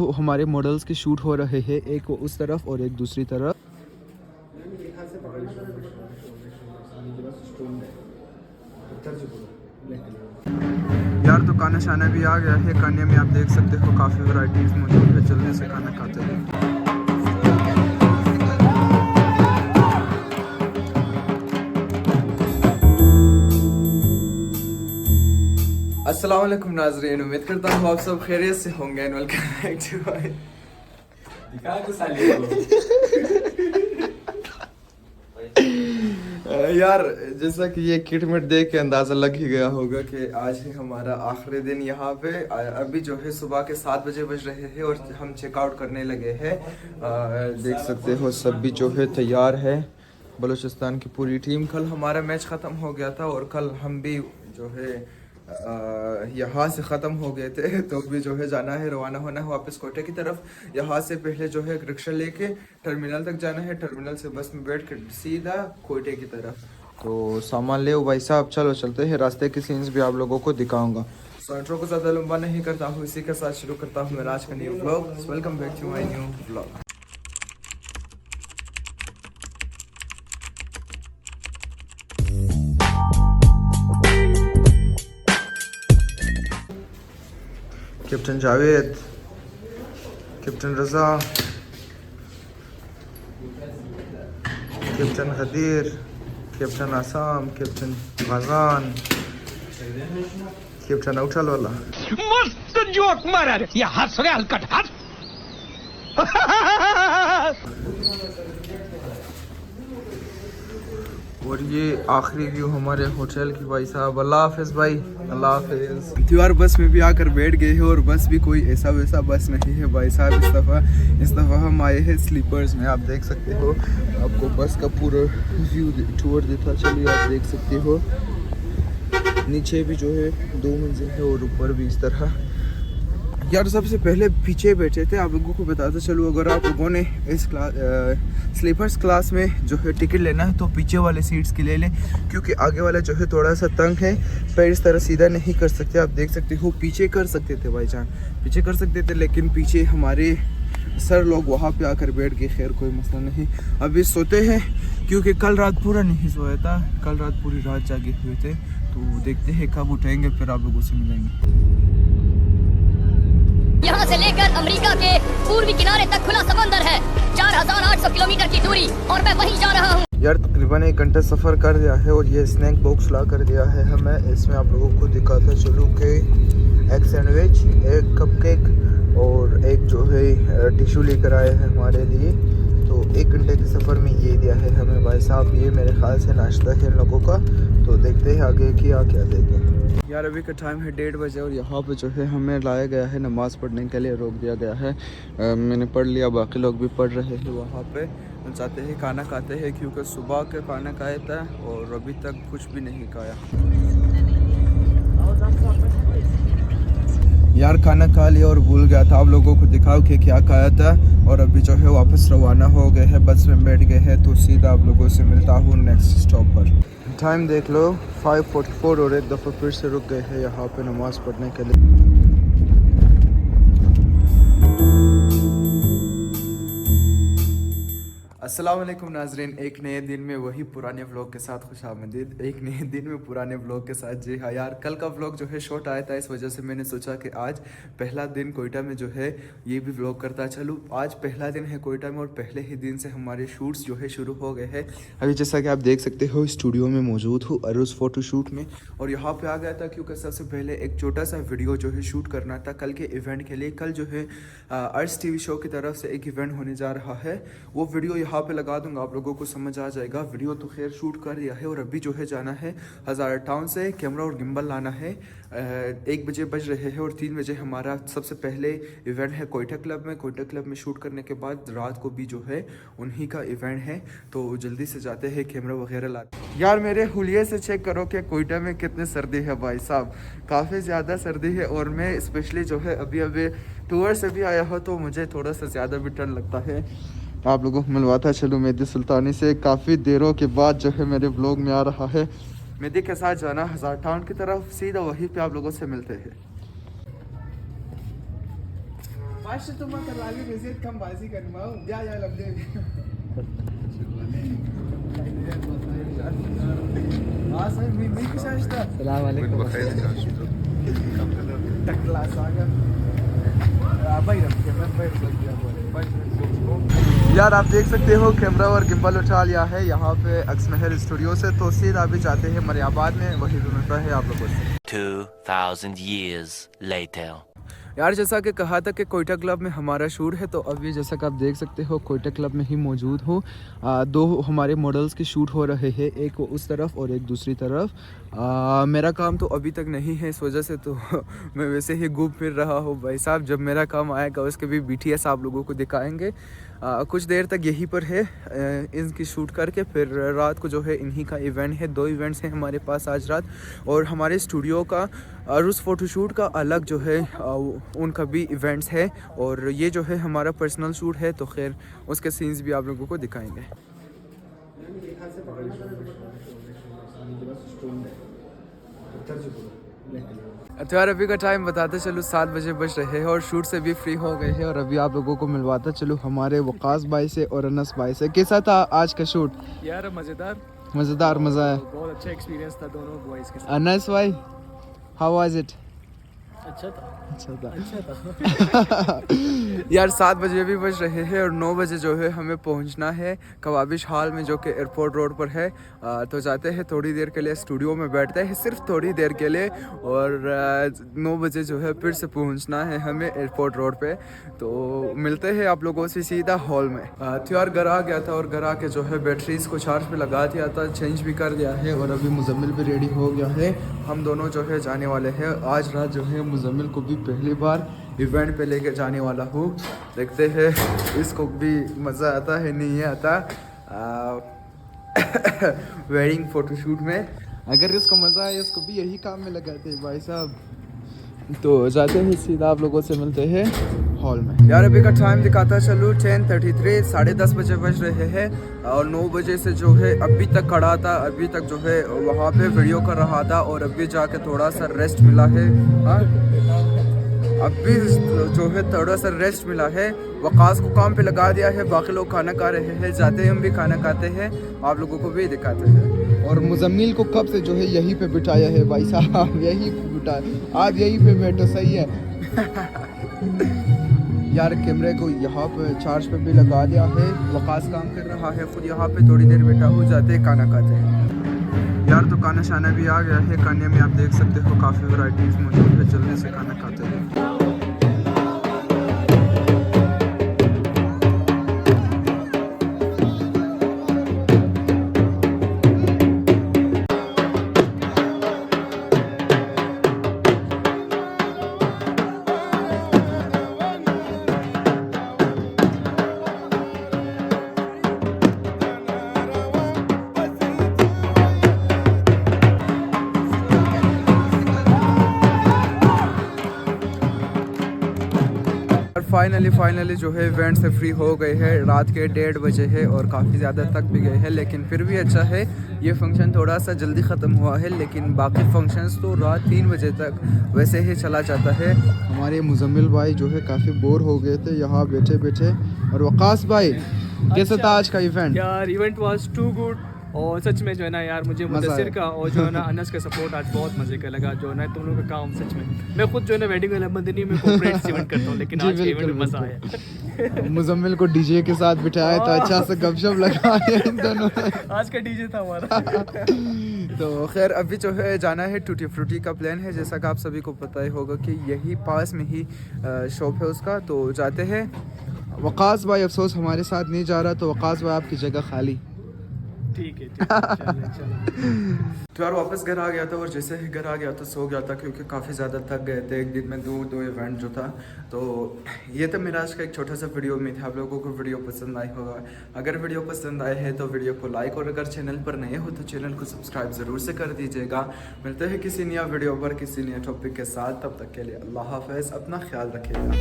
तो हमारे मॉडल्स के शूट हो रहे हैं, एक उस तरफ और एक दूसरी तरफ। यार तो खाना शाना भी आ गया है। खाने में आप देख सकते हो काफ़ी वैरायटीज़ मौजूद है। जल्दी से खाना खाते हैं। अस्सलाम वालेकुम नाज़रीन, उम्मीद करता हूँ आप सब खैरियत से होंगे। वेलकम बैक टू माय यार जैसा कि ये किट मिट देख के अंदाज़ा लग ही गया होगा कि आज है हमारा आखिरी दिन यहाँ पे। अभी जो है सुबह के 7 बजे बज रहे हैं और हम चेकआउट करने लगे हैं। देख सकते हो सब भी जो है तैयार है। बलूचिस्तान की पूरी टीम। कल हमारा मैच ख़त्म हो गया था और कल हम भी जो है यहाँ से ख़त्म हो गए थे, तो अभी जो है जाना है, रवाना होना है वापस कोटे की तरफ। यहाँ से पहले जो है रिक्शा लेके टर्मिनल तक जाना है, टर्मिनल से बस में बैठ कर सीधा कोटे की तरफ। तो सामान ले भाई साहब, चलो चलते हैं। रास्ते के सीन्स भी आप लोगों को दिखाऊंगा। सो इंट्रो को ज़्यादा लंबा नहीं करता हूँ, इसी के साथ शुरू करता हूँ मेरा आज का new vlog. Welcome back to my new vlog. Captain Javed, captain Raza, captain Khadir, captain Assam, captain Gajan, captain औठल वाला। मस्त जोक मारा रे, ये हंस रे हलकट हंस। और ये आखिरी व्यू हमारे होटल की भाई साहब। अल्लाह हाफिज़ भाई, अल्लाह हाफिज़। त्योहार बस में भी आकर बैठ गए हैं और बस भी कोई ऐसा वैसा बस नहीं है भाई साहब। इस दफ़ा हम आए हैं स्लीपर्स में। आप देख सकते हो, आपको बस का पूरा व्यू टूर देता चलिए। आप देख सकते हो नीचे भी जो है 2 मंजिल है और ऊपर भी इस तरह। यार सबसे पहले पीछे बैठे थे। आप लोगों को बताता चलूँ, अगर आप लोगों ने इस स्लीपर्स क्लास में जो है टिकट लेना है तो पीछे वाले सीट्स के ले लें, क्योंकि आगे वाला जो है थोड़ा सा तंग है। पैर इस तरह सीधा नहीं कर सकते। आप देख सकते हो पीछे कर सकते थे भाईजान, पीछे कर सकते थे, लेकिन पीछे हमारे सर लोग वहाँ पे आकर बैठ गए। खैर कोई मसला नहीं, अभी सोते हैं क्योंकि कल रात पूरा नहीं सोया था। कल रात पूरी रात जागे हुए थे, तो देखते हैं कब उठेंगे, फिर आप लोगों से मिलेंगे। यहाँ से लेकर अमेरिका के पूर्वी किनारे तक खुला समंदर है। 4800 किलोमीटर की दूरी और मैं वहीं जा रहा हूँ। यार तकरीबन 1 घंटा सफ़र कर दिया है और ये स्नैक बॉक्स ला कर दिया है हमें। इसमें आप लोगों को दिखाता चलूँ कि एक सैंडविच, एक कपकेक और एक जो है टिश्यू लेकर आए हैं हमारे लिए। तो 1 घंटे के सफ़र में ये दिया है हमें भाई साहब। ये मेरे ख्याल से नाश्ता है इन लोगों का, तो देखते हैं आगे क्या देंगे। यार अभी का टाइम है 1:30 बजे और यहाँ पे जो है हमें लाया गया है नमाज़ पढ़ने के लिए, रोक दिया गया है। मैंने पढ़ लिया, बाकी लोग भी पढ़ रहे हैं वहाँ पे। हम चाहते हैं खाना खाते हैं, क्योंकि सुबह का खाना खाया था और अभी तक कुछ भी नहीं खाया। यार खाना खा लिया और भूल गया था आप लोगों को दिखाओ कि क्या खाया था। और अभी जो है वापस रवाना हो गए हैं, बस में बैठ गए हैं, तो सीधा आप लोगों से मिलता हूँ नेक्स्ट स्टॉप पर। टाइम देख लो 5:44 और एक दफ़ा फिर से रुक गए हैं यहाँ पे नमाज़ पढ़ने के लिए। अस्सलाम वालेकुम नाजरीन, एक नए दिन में वही पुराने व्लॉग के साथ खुशामदीद। एक नए दिन में पुराने व्लॉग के साथ। जी हाँ यार, कल का व्लॉग जो है शॉर्ट आया था, इस वजह से मैंने सोचा कि आज पहला दिन कोयटा में जो है ये भी व्लॉग करता चलूँ। आज पहला दिन है कोयटा में और पहले ही दिन से हमारे शूट्स जो है शुरू हो गए हैं। अभी जैसा कि आप देख सकते हो स्टूडियो में मौजूद हूँ अरुज़ फ़ोटो शूट में, और यहाँ पर आ गया था क्योंकि सबसे पहले एक छोटा सा वीडियो जो है शूट करना था कल के इवेंट के लिए। कल जो है अर्श टीवी शो की तरफ से एक इवेंट होने जा रहा है, वो वीडियो यहाँ पे लगा दूंगा, आप लोगों को समझ आ जाएगा। वीडियो तो खैर शूट कर दिया है और अभी जो है जाना है हज़ारा टाउन से कैमरा और गिम्बल लाना है। 1 बजे बज रहे हैं और 3 बजे हमारा सबसे पहले इवेंट है कोयटा क्लब में। कोयटा क्लब में शूट करने के बाद रात को भी जो है उन्हीं का इवेंट है, तो जल्दी से जाते हैं कैमरा वगैरह लाते। यार मेरे हुलिये से चेक करो कि कोयटा में कितनी सर्दी है भाई साहब, काफ़ी ज़्यादा सर्दी है। और मैं स्पेशली जो है अभी टूर से भी आया हो, तो मुझे थोड़ा सा ज़्यादा भी ठंड लगता है। आप लोगों को मिलवाता चलूँ मेहदी सुल्तानी से। काफ़ी देरों के बाद जो है मेरे व्लॉग में आ रहा है। मेहदी के साथ जाना हज़ार टाउन की तरफ, सीधा वहीं पे आप लोगों से मिलते हैं। Fast tu mah terlalu rezet kan bazi kan mau. Ya lebih. Asal mimi kişaşta. Selamünaleyküm. Takla saga. यार आप देख सकते हो कैमरा और गिम्बल उठा लिया है यहाँ पे अक्समहल स्टूडियो से, तो सीधा अभी जाते हैं मरियाबाद में, वही भी मिलता है आप लोगों से। 2000 years later. यार जैसा कि कहा था कि कोयटा क्लब में हमारा शूट है, तो अभी जैसा कि आप देख सकते हो कोयटा क्लब में ही मौजूद हो। दो हमारे मॉडल्स के शूट हो रहे हैं, एक उस तरफ और एक दूसरी तरफ। मेरा काम तो अभी तक नहीं है, इस वजह से तो मैं वैसे ही घूम फिर रहा हूँ भाई साहब। जब मेरा काम आएगा उसके भी BTS आप लोगों को दिखाएंगे। कुछ देर तक यहीं पर है, इनकी शूट करके फिर रात को जो है इन्हीं का इवेंट है। 2 इवेंट्स हैं हमारे पास आज रात, और हमारे स्टूडियो का और उस फ़ोटोशूट का अलग जो है उनका भी इवेंट्स है, और ये जो है हमारा पर्सनल शूट है, तो खैर उसके सीन्स भी आप लोगों को दिखाएंगे। तो यार अभी का टाइम बताते चलो 7 बजे बज रहे हैं और शूट से भी फ्री हो गए हैं, और अभी आप लोगों को मिलवाता चलो हमारे वकास भाई से और अनस भाई से। कैसा था आज का शूट? यार मज़ेदार मज़ा आया, बहुत अच्छा एक्सपीरियंस था दोनों बॉयज़ के साथ। अनस भाई हाउ वाज इट? अच्छा था। यार 7 बजे भी बज रहे हैं और 9 बजे जो है हमें पहुंचना है कवाबिश हॉल में, जो कि एयरपोर्ट रोड पर है। तो जाते हैं, थोड़ी देर के लिए स्टूडियो में बैठते हैं, सिर्फ थोड़ी देर के लिए, और 9 बजे जो है फिर से पहुंचना है हमें एयरपोर्ट रोड पे। तो मिलते हैं आप लोगों से सीधा हॉल में। तो यार घर आ गया था, और घर आके जो है बैटरीज को चार्ज पे लगा दिया था, चेंज भी कर दिया है, और अभी मुजम्मिल भी रेडी हो गया है। हम दोनों जो है जाने वाले हैं आज रात जो है मुजम्मिल को भी पहली बार इवेंट पे लेके जाने वाला हूँ। देखते हैं इसको भी मज़ा आता है नहीं आता वेडिंग फ़ोटोशूट में। अगर इसको मज़ा आए इसको भी यही काम में लगाते हैं भाई साहब। तो जाते हैं सीधा आप लोगों से मिलते हैं हॉल में। यार अभी का टाइम दिखाता चलो 10:33, 10:30 बजे बज रहे हैं, और 9 बजे से जो है अभी तक खड़ा था, अभी तक जो है वहाँ पे वीडियो कर रहा था, और अभी जाके थोड़ा सा रेस्ट मिला है। हाँ अभी जो है थोड़ा सा रेस्ट मिला है। वकास को काम पे लगा दिया है, बाकी लोग खाना खा रहे हैं, जाते हैं हम भी खाना खाते हैं, आप लोगों को भी दिखाते हैं। और मुजम्मिल को कब से जो है यहीं पे बिठाया है भाई साहब, यहीं पे बिठाया, आप यहीं पे बैठो, सही है। यार कैमरे को यहाँ पे चार्ज पे भी लगा दिया है, वकास काम कर रहा है, खुद यहाँ पे थोड़ी देर बैठा हो जाते हैं, खाना खाते हैं। यार तो खाना शाना भी आ गया है, खाने में आप देख सकते हो काफ़ी वैरायटीज़ मौजूद है, जल्दी से खाना खाते हैं। फाइनली जो है इवेंट से फ्री हो गए हैं। रात के 1:30 बजे है और काफ़ी ज़्यादा थक भी गए हैं, लेकिन फिर भी अच्छा है। ये फंक्शन थोड़ा सा जल्दी ख़त्म हुआ है, लेकिन बाकी फंक्शंस तो रात 3 बजे तक वैसे ही चला जाता है। हमारे मुजम्मिल भाई जो है काफ़ी बोर हो गए थे यहाँ बैठे बैठे। और वकास भाई कैसा था आज का इवेंट? यार इवेंट वाज टू गुड, और सच में जो है ना यार मुझे मुदस्सिर का और जो है ना अनस का सपोर्ट आज बहुत मजे का लगा। जो है ना तुम लोगों का काम सच में, मैं खुद जो है ना वेडिंग वाला मदनी में कोऑपरेट इवेंट करता हूँ, लेकिन आज के इवेंट में मजा आया। मुजम्मिल को डीजे के साथ बिठाया तो अच्छा से गपशप लगाया इन दोनों ने। आज का डीजे था हमारा। तो खैर अभी जो है जाना है टूटी फ्रूटी का प्लान है, जैसा कि आप सभी को पता ही होगा कि यही पास में ही शॉप है उसका, तो जाते हैं। वकास भाई अफसोस हमारे साथ नहीं जा रहा, तो वकास भाई आपकी जगह खाली। ठीक है चलो। तो यार वापस घर आ गया था, और जैसे ही घर आ गया तो सो गया था, क्योंकि काफ़ी ज़्यादा थक गए थे एक दिन में, दो इवेंट जो था। तो ये तो मेरा आज का एक छोटा सा वीडियो में था। आप लोगों को वीडियो पसंद आई होगा, अगर वीडियो पसंद आए है तो वीडियो को लाइक, और अगर चैनल पर नए हो तो चैनल को सब्सक्राइब ज़रूर से कर दीजिएगा। मिलते हैं किसी नया वीडियो पर किसी नए टॉपिक के साथ, तब तक के लिए अल्लाह हाफ़िज़, अपना ख्याल रखिएगा।